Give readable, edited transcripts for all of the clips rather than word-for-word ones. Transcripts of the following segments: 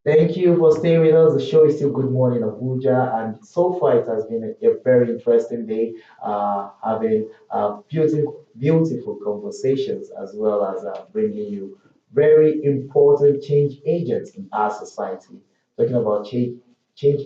Thank you for staying with us. The show is still Good Morning Abuja, and so far it has been a very interesting day, having beautiful conversations as well as bringing you very important change agents in our society. Talking about change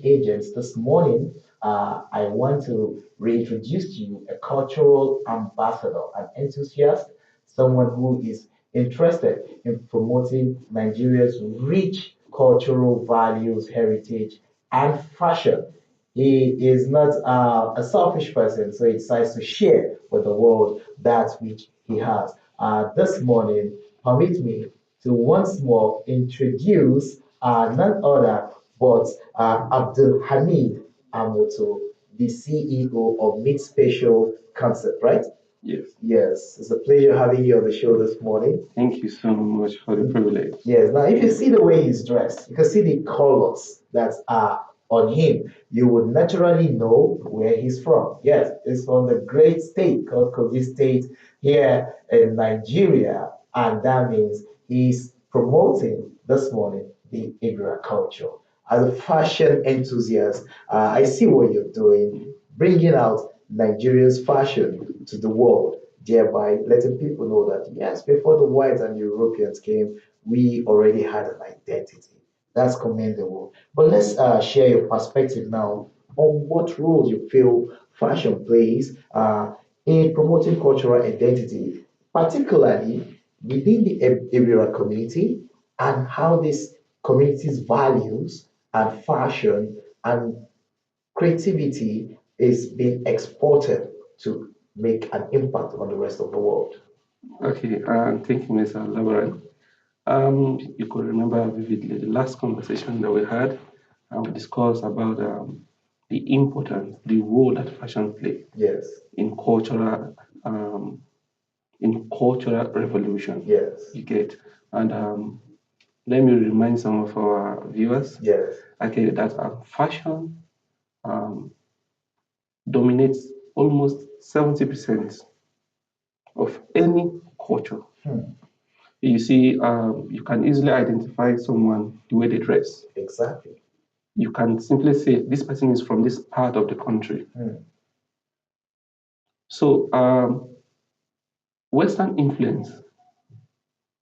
agents, this morning I want to reintroduce to you a cultural ambassador, an enthusiast, someone who is interested in promoting Nigeria's rich cultural values, heritage, and fashion. He is not a selfish person, so he decides to share with the world that which he has. This morning, permit me to once more introduce none other but Abdul Hamid Amoto, the CEO of Mid Special Concept, right? Yes. Yes, it's a pleasure having you on the show this morning. Thank you so much for the privilege. Yes, now if you see the way he's dressed, you can see the colors that are on him. You would naturally know where he's from. Yes, it's from the great state called Kogi State here in Nigeria, and that means he's promoting this morning the Ibra culture. As a fashion enthusiast, I see what you're doing, bringing out Nigeria's fashion to the world, thereby letting people know that yes, before the whites and Europeans came, we already had an identity. That's commendable. But let's share your perspective now on what roles you feel fashion plays in promoting cultural identity, particularly within the Ibira community, and how this community's values and fashion and creativity is being exported to make an impact on the rest of the world. Okay, thank you, Mr. Labaran. You could remember vividly the last conversation that we had, and we discussed about the importance, the role that fashion play Yes, in cultural revolution. yes, You get, and let me remind some of our viewers, yes. okay, that fashion um, dominates almost 70% of any culture. Hmm, You see, you can easily identify someone the way they dress. exactly. You can simply say this person is from this part of the country. Hmm, So, Western influence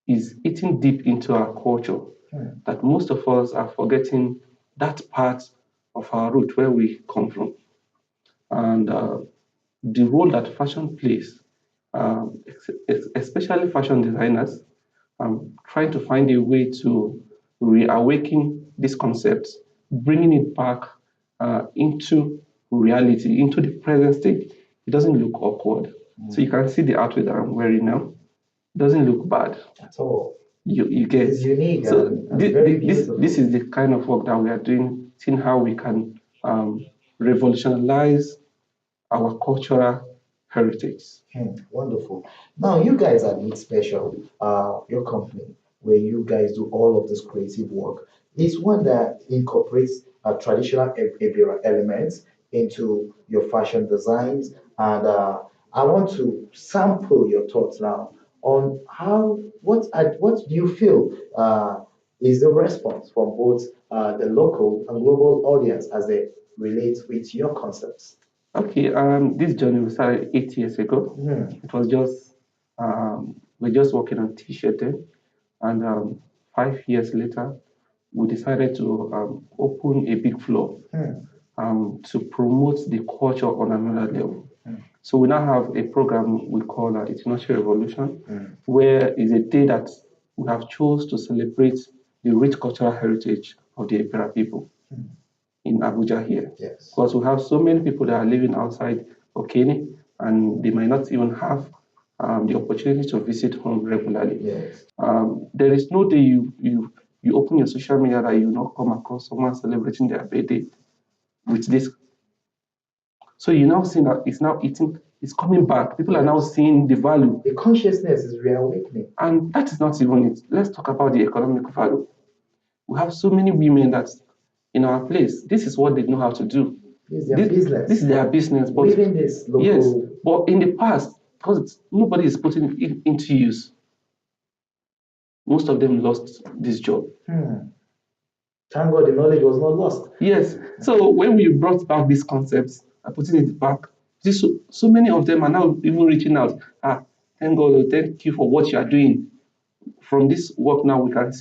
is eating deep into our culture hmm, that most of us are forgetting that part of our root where we come from. And the role that fashion plays, especially fashion designers, trying to find a way to reawaken these concepts, bringing it back into reality, into the present state. It doesn't look awkward. So you can see the outfit that I'm wearing now. It doesn't look bad. at all. You get. It's unique So and very this beautiful. is the kind of work that we are doing, seeing how we can revolutionize our cultural heritage. Wonderful. Now, you guys are Meat Special, your company, where you guys do all of this creative work. It's one that incorporates traditional Ibira elements into your fashion designs. And I want to sample your thoughts now on what do you feel is the response from both the local and global audience as they relate with your concepts? Okay, this journey we started 8 years ago. Hmm. It was just we're just working on t-shirt then, and 5 years later, we decided to open a big floor Hmm. to promote the culture on another level. So we now have a program we call International Revolution, where is a day that we have chose to celebrate the rich cultural heritage of the Epira people in Abuja here. Yes. Because we have so many people that are living outside Okene and they might not even have the opportunity to visit home regularly. Yes. There is no day you open your social media that you not come across someone celebrating their birthday with this. So you now see that it's now eating, it's coming back. People are now seeing the value. The consciousness is reawakening. And that is not even it. Let's talk about the economic value. We have so many women that in our place, this is what they know how to do. This is their business. This is their business. But Within this local. yes, but in the past, because nobody is putting it into use, most of them lost this job. Thank God the knowledge was not lost. Yes. So when we brought back these concepts and putting it back, so many of them are now even reaching out. Thank God, thank you for what you are doing. From this work now, we can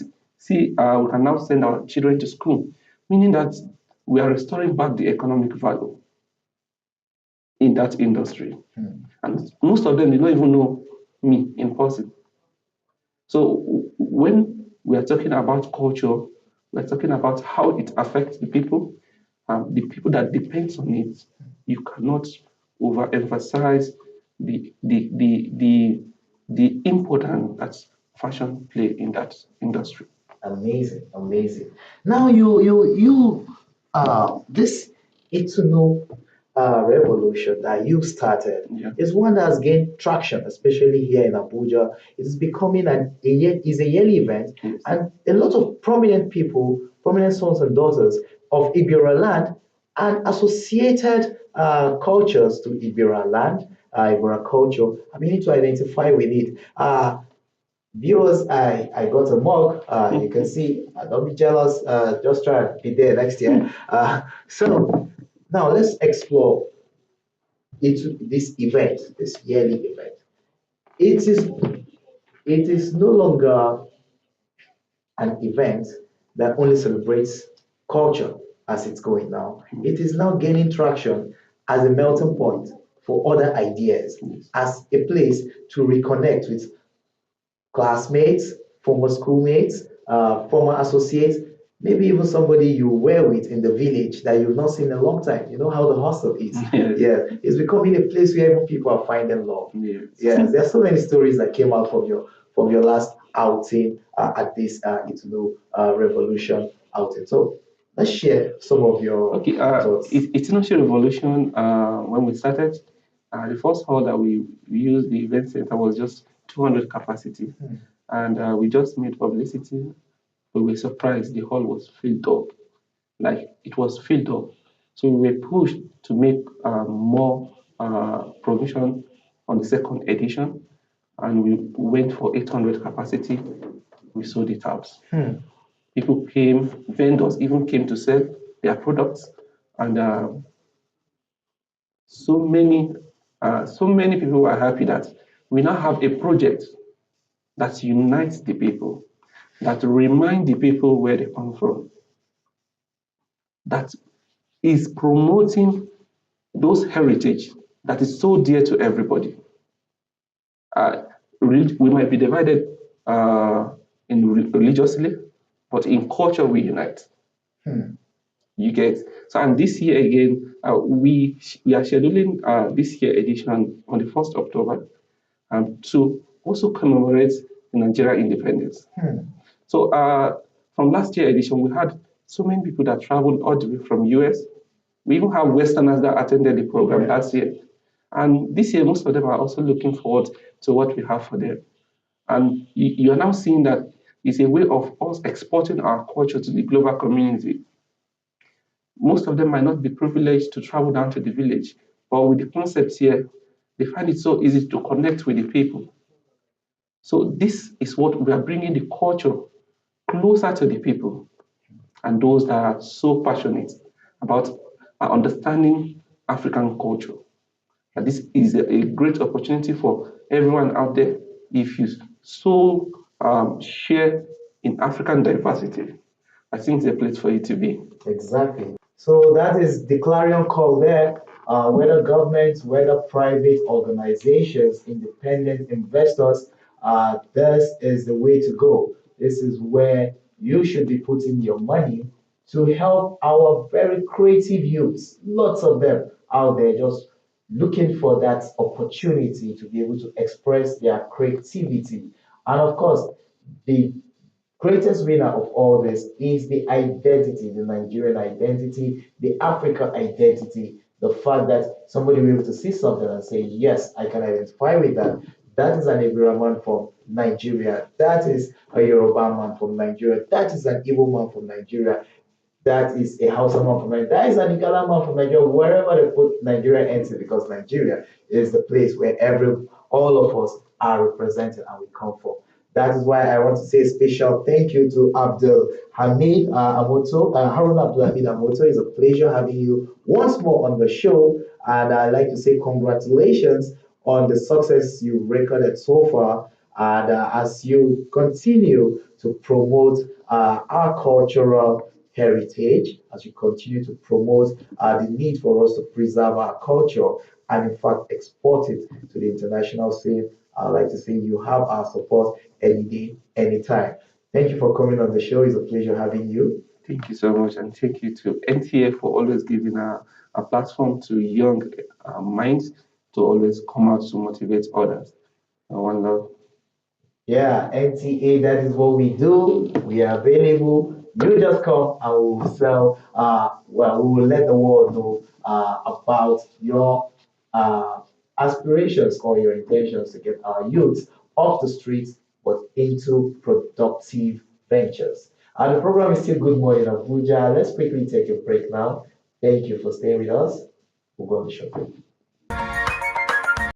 we can now send our children to school, meaning that we are restoring back the economic value in that industry. And most of them did not even know me in person. So when we are talking about culture, we're talking about how it affects the people that depends on it. You cannot overemphasize the importance that fashion play in that industry. Amazing, amazing. Now you this it's to know revolution that you started Yeah. is one that has gained traction, especially here in Abuja. It is becoming is a yearly event, Yes. and a lot of prominent people, prominent sons and daughters of Ibira land and associated cultures to Ibira land, Ibira culture, are beginning to identify with it. Viewers, I got a mug. You can see, don't be jealous. Just try and be there next year. So now let's explore this event, this yearly event. It is it is no longer an event that only celebrates culture as it's going now. It is now gaining traction as a melting point for other ideas, as a place to reconnect with classmates, former schoolmates, former associates, maybe even somebody you were with in the village that you've not seen in a long time. You know how the hustle is. Yes. Yeah, it's becoming a place where even people are finding love. Yes. Yes, there are so many stories that came out from your last outing at this Revolution outing. So let's share some of your Okay, thoughts. it's not a revolution. When we started, the first hall that we used, the event center, was just 200 capacity. And we just made publicity. We were surprised the hall was filled up. Like it was filled up. So we were pushed to make more provision on the second edition. And we went for 800 capacity. We sold it out. People came, vendors even came to sell their products. And so many so many people were happy that we now have a project that unites the people, that remind the people where they come from, that is promoting those heritage that is so dear to everybody. Uh, we might be divided religiously, but in culture we unite. You get so, and this year again, we are scheduling this year edition on the 1st October to also commemorate the Nigeria independence. So from last year edition, we had so many people that traveled all the way from US. We even have Westerners that attended the program last year. And this year, most of them are also looking forward to what we have for them. And you are now seeing that it's a way of us exporting our culture to the global community. Most of them might not be privileged to travel down to the village, but with the concepts here, they find it so easy to connect with the people. So this is what we are bringing the culture closer to the people and those that are so passionate about understanding African culture. And this is a great opportunity for everyone out there. If you so share in African diversity, I think it's a place for you to be. Exactly. So that is the clarion call there. Whether governments, whether private organizations, independent investors, this is the way to go. This is where you should be putting your money to help our very creative youths. Lots of them out there just looking for that opportunity to be able to express their creativity. And of course, the greatest winner of all this is the identity, the Nigerian identity, the African identity, the fact that somebody will be able to see something and say, yes, I can identify with that. That is an Ibira man from Nigeria. That is a Yoruba man from Nigeria. That is an Igbo man from Nigeria. That is a Hausa man from Nigeria. That is an Igala man from Nigeria. Wherever they put Nigeria into, because Nigeria is the place where all of us are represented and we come from. That is why I want to say a special thank you to Abdul Hamid Amoto. Harun Abdul Hamid Amoto, it's a pleasure having you once more on the show. And I'd like to say congratulations on the success you've recorded so far. And as you continue to promote our cultural heritage, as you continue to promote the need for us to preserve our culture and, in fact, export it to the international scene, I'd like to say you have our support any day, anytime. Thank you for coming on the show. It's a pleasure having you. Thank you so much, and thank you to NTA for always giving a platform to young minds to always come out to motivate others. I wonder. Yeah, NTA, that is what we do. We are available. You just come and we will sell, well, we will let the world know about your aspirations or your intentions to get our youth off the streets but into productive ventures. And the program is still Good Morning Abuja. Let's quickly take a break now. Thank you for staying with us. We'll go on the show.